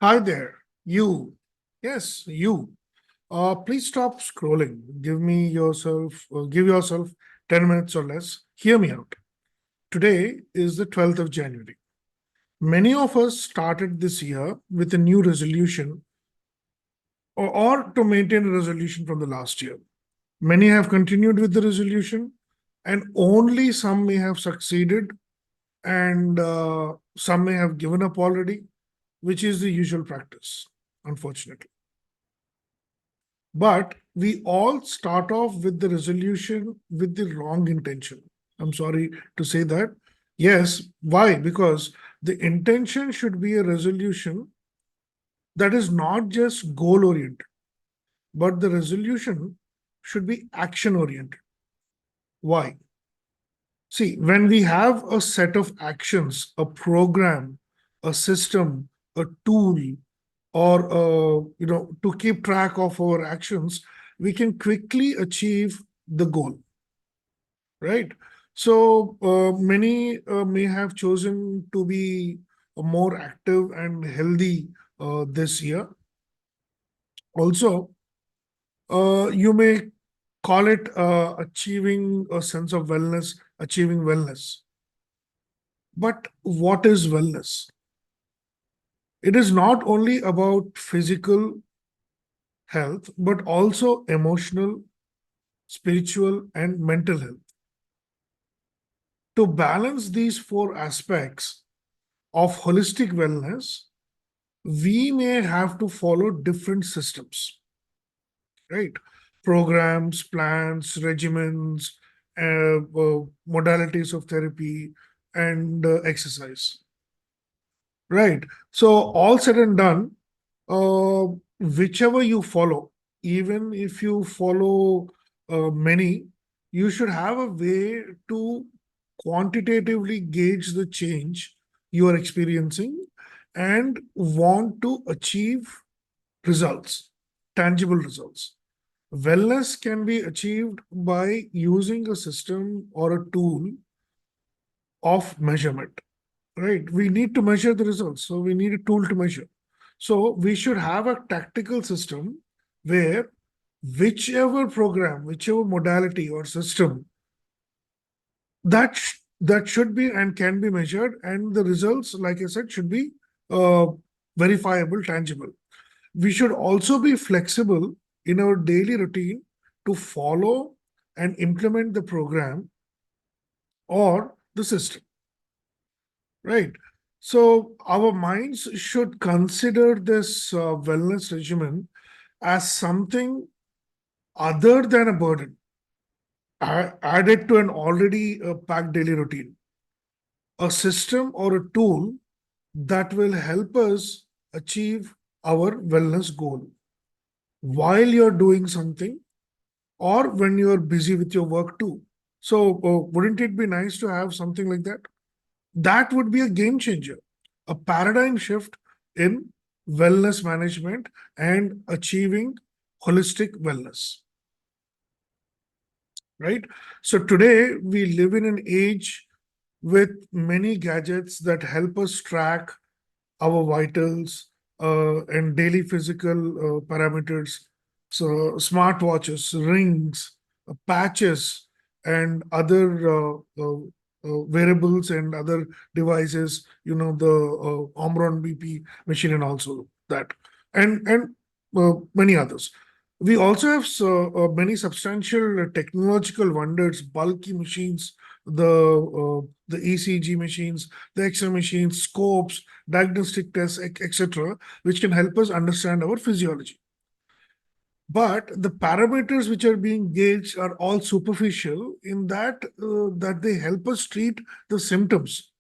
Hi there, you. Yes, you. Please stop scrolling. Give yourself 10 minutes or less. Hear me out. Today is the 12th of January. Many of us started this year with a new resolution or to maintain a resolution from the last year. Many have continued with the resolution, and only some may have succeeded, and some may have given up already, which is the usual practice, unfortunately. But we all start off with the resolution with the wrong intention. I'm sorry to say that. Yes, why? Because the intention should be a resolution that is not just goal oriented, but the resolution should be action oriented. Why? See, when we have a set of actions, a program, a system, a tool, or to keep track of our actions, we can quickly achieve the goal, right? So many may have chosen to be more active and healthy this year. Also, you may call it achieving a sense of wellness, achieving wellness. But what is wellness? It is not only about physical health, but also emotional, spiritual, and mental health. To balance these four aspects of holistic wellness, we may have to follow different systems, right? Programs, plans, regimens, modalities of therapy, and exercise, right? So, all said and done, whichever you follow, even if you follow many, you should have a way to quantitatively gauge the change you are experiencing and want to achieve results, tangible results. Wellness can be achieved by using a system or a tool of measurement, right? We need to measure the results, so we need a tool to measure. So we should have a tactical system where whichever program, whichever modality or system that should be and can be measured, and the results, like I said, should be uh, verifiable, tangible. We should also be flexible in our daily routine to follow and implement the program or the system, right? So our minds should consider this wellness regimen as something other than a burden added to an already packed daily routine, a system or a tool that will help us achieve our wellness goal while you're doing something or when you're busy with your work too. So, wouldn't it be nice to have something like that? That would be a game changer, a paradigm shift in wellness management and achieving holistic wellness, right? So today we live in an age with many gadgets that help us track our vitals and daily physical parameters. So smartwatches, rings, patches, and other wearables and other devices. The Omron BP machine and also that, and many others. We also have many substantial technological wonders, bulky machines, the ECG machines, the X-ray machines, scopes, diagnostic tests, etc., which can help us understand our physiology. But the parameters which are being gauged are all superficial in that they help us treat the symptoms,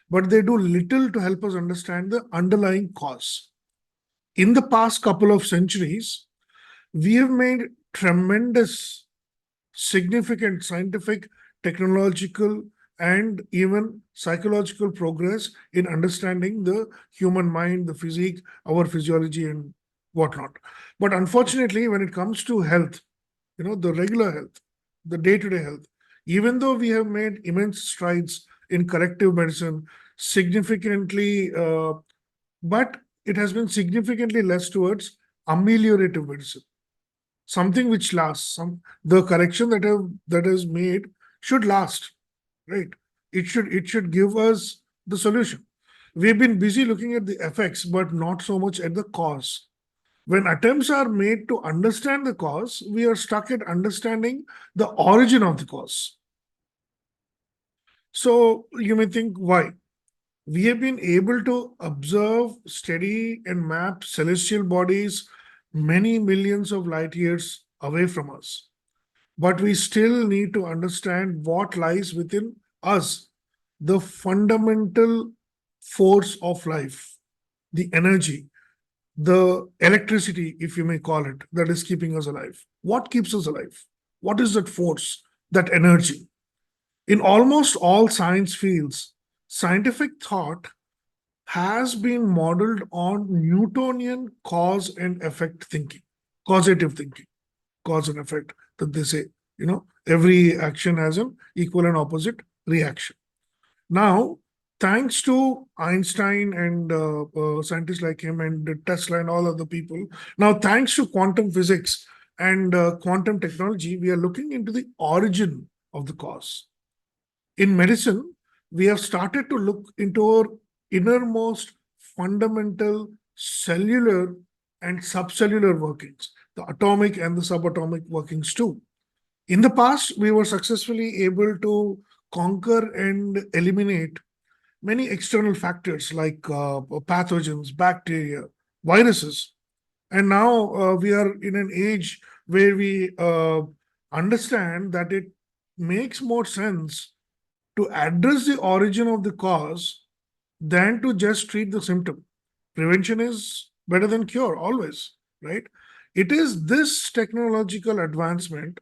but they do little to help us understand the underlying cause. In the past couple of centuries, we have made tremendous, significant scientific, technological, and even psychological progress in understanding the human mind, the physique, our physiology, and whatnot. But unfortunately, when it comes to health, the regular health, the day to day health, even though we have made immense strides in corrective medicine, significantly, but it has been significantly less towards ameliorative medicine, something which lasts. The correction that is made should last, right? It should give us the solution. We've been busy looking at the effects, but not so much at the cause. When attempts are made to understand the cause, we are stuck at understanding the origin of the cause. So you may think, why? We have been able to observe, study, and map celestial bodies many millions of light years away from us. But we still need to understand what lies within us, the fundamental force of life, the energy, the electricity, if you may call it, that is keeping us alive. What keeps us alive? What is that force, that energy? In almost all science fields, scientific thought has been modeled on Newtonian cause and effect thinking, causative thinking, cause and effect, that they say, every action has an equal and opposite reaction. Now, thanks to Einstein and scientists like him and Tesla and all other people, now thanks to quantum physics and quantum technology, we are looking into the origin of the cause. In medicine, we have started to look into our innermost fundamental cellular and subcellular workings, the atomic and the subatomic workings too. In the past, we were successfully able to conquer and eliminate many external factors like pathogens, bacteria, viruses. And now we are in an age where we understand that it makes more sense to address the origin of the cause than to just treat the symptom. Prevention is better than cure, always, right? It is this technological advancement,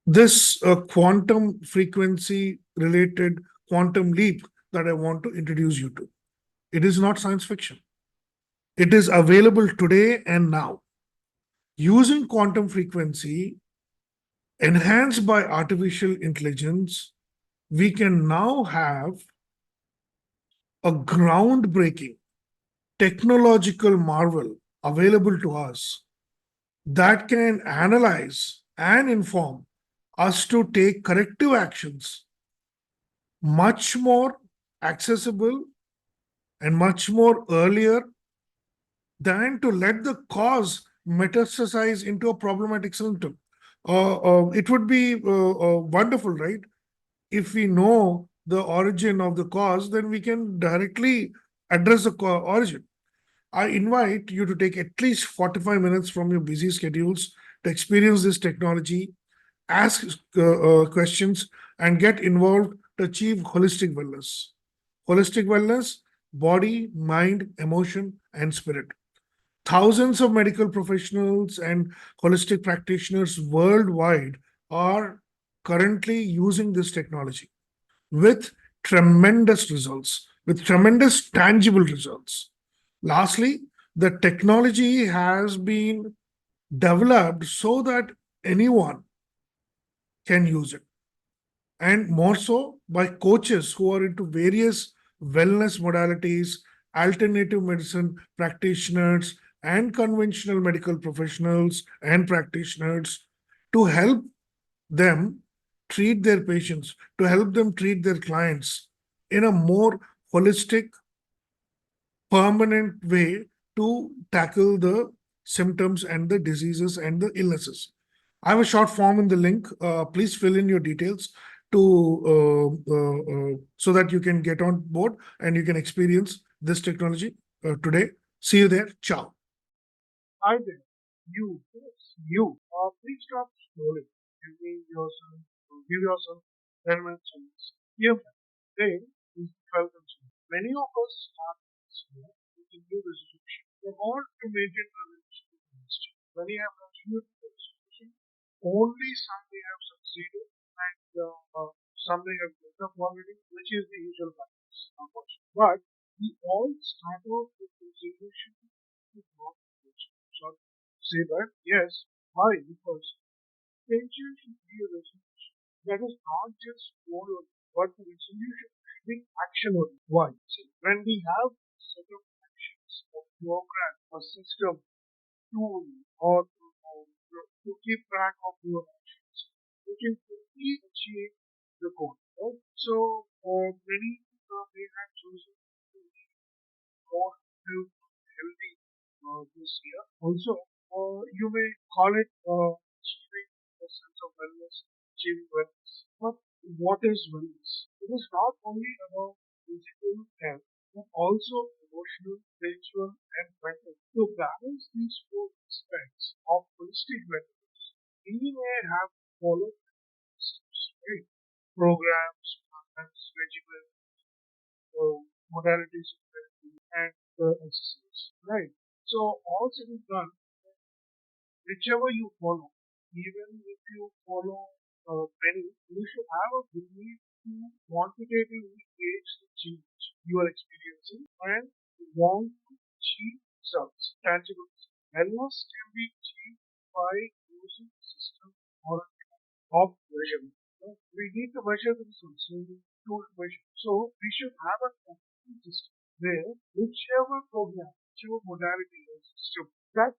this quantum frequency related quantum leap that I want to introduce you to. It is not science fiction. It is available today and now. Using quantum frequency enhanced by artificial intelligence, we can now have a groundbreaking technological marvel available to us that can analyze and inform us to take corrective actions much more accessible and much more earlier than to let the cause metastasize into a problematic symptom. It would be wonderful, right? If we know the origin of the cause, then we can directly address the origin. I invite you to take at least 45 minutes from your busy schedules to experience this technology, ask questions, and get involved to achieve holistic wellness. Holistic wellness, body, mind, emotion, and spirit. Thousands of medical professionals and holistic practitioners worldwide are currently using this technology with tremendous results, with tremendous tangible results. Lastly, the technology has been developed so that anyone can use it, and more so by coaches who are into various wellness modalities, alternative medicine practitioners, and conventional medical professionals and practitioners to help them treat their patients, to help them treat their clients in a more holistic, permanent way to tackle the symptoms and the diseases and the illnesses. I have a short form in the link. Please fill in your details to so that you can get on board and you can experience this technology today. See you there. Ciao. Hi there. You, yes, you. Please stop scrolling. Give yourself 10 minutes on this. Here, today is the 12th of June. Many of us start this year with a new resolution. We want to maintain resolution to last year. Many have continued with the resolution. Only some may have succeeded and some may have given up already, which is the usual practice, unfortunately. But we all start off with resolution to not resolution. Sorry to say that. Yes. Why? Because intention should be a resolution. That is not just goal or but the resolution should be action or why. See, when we have a set of actions program, a system, tool, or to keep track of your actions. You can quickly achieve the goal. Right? So many may have chosen to be more active, healthy this year. Also, you may call it achieving a sense of wellness, achieving wellness. But what is wellness? It is not only about physical health, but also emotional, spiritual, and mental. To balance these four aspects of holistic wellness, we may have followed steps, right? Programs, plans, regimens, modalities of therapy, and exercise, right? So all said and done, whichever you follow, even if you follow many, you should have a belief to quantitatively gauge the change you are experiencing and want to achieve results, tangible results. Wellness can be achieved by using a system or a of measurement. We need to measure the results. So we need to measure. So we should have a complete system where whichever program, whichever modality or system that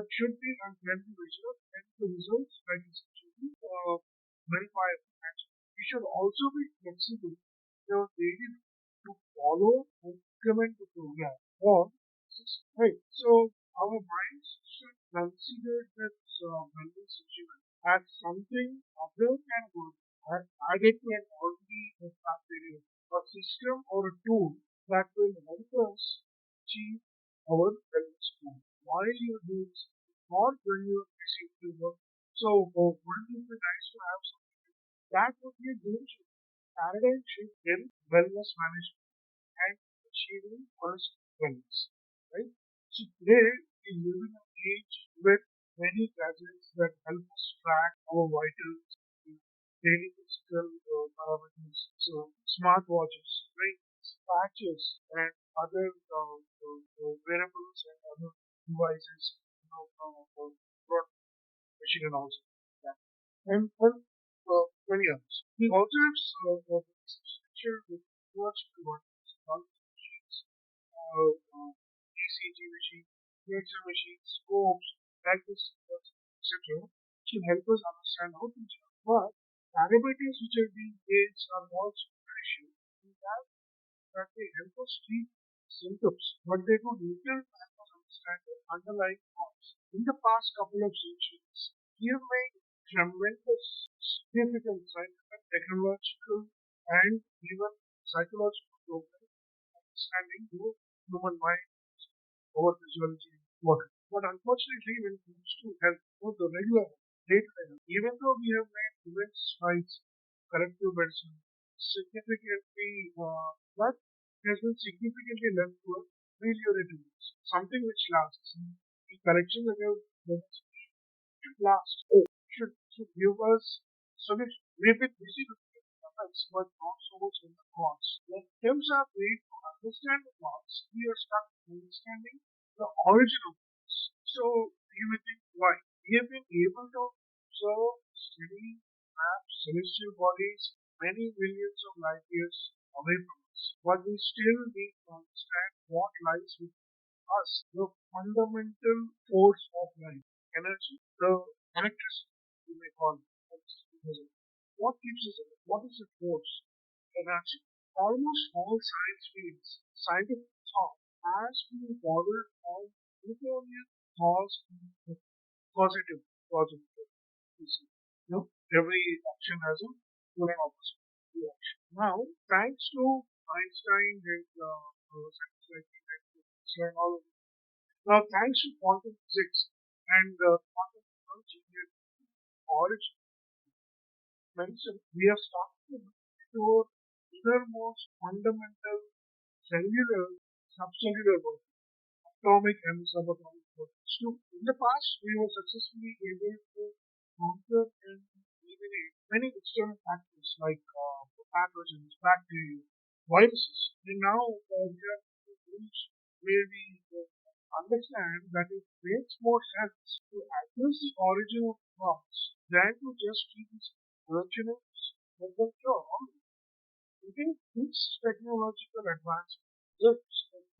should be and can be measured and the results that is actually verifiable. We should also be flexible in our daily life to follow and implement the program or system. Right. So our minds should consider this wellness achievement as something other than good, added to an already established a system or a tool that will help us achieve our wellness goal. While you're doing something or when you're receiving your work. So wouldn't it be nice to have something that would be a game changer, paradigm shift in wellness management and achieving first wellness, right? So today we live in an age with many gadgets that help us track our vitals, daily physical parameters, so smartwatches, rings, patches, and other wearables and other devices, for machine and also. Yeah. And many others. We also have substantial with technological ones, machines, ECG machines, laser machines, scopes, diagnostics, etc., which will help us understand how things work. But parameters which are being gauged are also crucial. We have that they help us treat symptoms, but they do little to help us understand the underlying cause. In the past couple of centuries, we have made tremendous, significant scientific, technological, and even psychological progress in understanding the human mind, our physiology, what. But unfortunately, when it comes to health, both the regular day-to-day health, even though we have made immense strides, corrective medicine, significantly, but has been significantly left to a meliorative use, something which lasts. The correction that you have should last. Should give us solution. We've been busy with the effects, but not so much in the cause. When attempts are made to understand the cause, we are stuck understanding the origin of this. So you may think why? We have been able to observe, study, map celestial bodies many millions of light years away from us. But we still need to understand what lies within us, the fundamental force of life, energy, the electricity, you may call it. What keeps us alive? What is the force? Energy. Almost all science fields, scientific thought has been modeled on Newtonian cause and causative causative. Every action has a full and opposite reaction. Now, thanks to Einstein and science like Tesla and all of it, now thanks to quantum physics and quantum technology, we have origin medicine, we have started to explore innermost fundamental cellular, subcellular work, atomic and subatomic works too. In the past, we were successfully able to counter and eliminate many external factors like pathogens, bacteria, viruses. And now we are to reach where we understand that it makes more sense to address the origin of cause than to just treat its originates and then cure. I think this technological advancement, this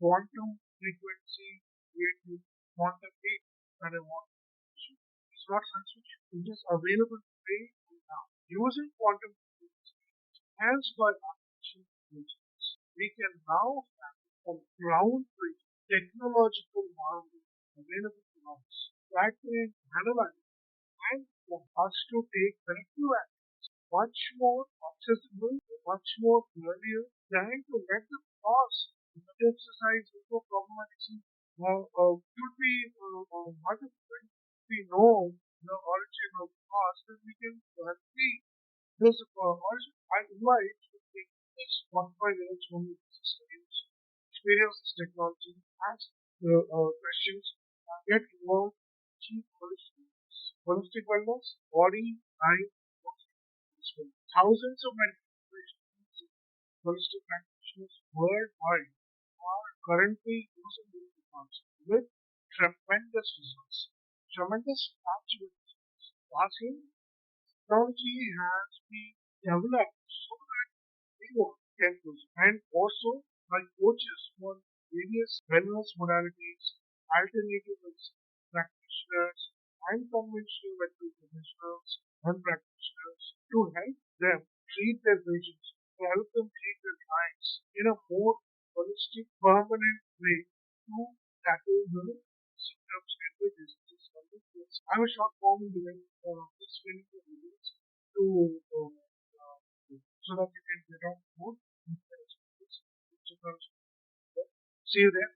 quantum frequency create the quantum gate that I want to use. It's not science fiction. It is available today and now. Using quantum computers enhanced by artificial intelligence, we can now have a groundbreaking technological marvel available to us that can analyze and for us to take corrective action much more accessible, much more earlier than to let the past that exercise into problematic scene. Could be what if we know the origin of the past, then we can see this origin. I invite you to take this 1 5 minutes from the experience this technology, ask questions, get involved, achieve holistic wellness, body, mind, emotion. Thousands of medical professionals, holistic practitioners worldwide are currently using these technology with tremendous results, tremendous tangible results. Lastly, technology has been developed so that anyone can use it. And also by coaches for various wellness modalities, alternative medicine practitioners, and conventional medical professionals and practitioners to help them treat their patients, to help them treat their clients in a more holistic, permanent way to tackle the symptoms and the diseases of the case. I have a short form in the this training for videos to so that you can get on board. See you there.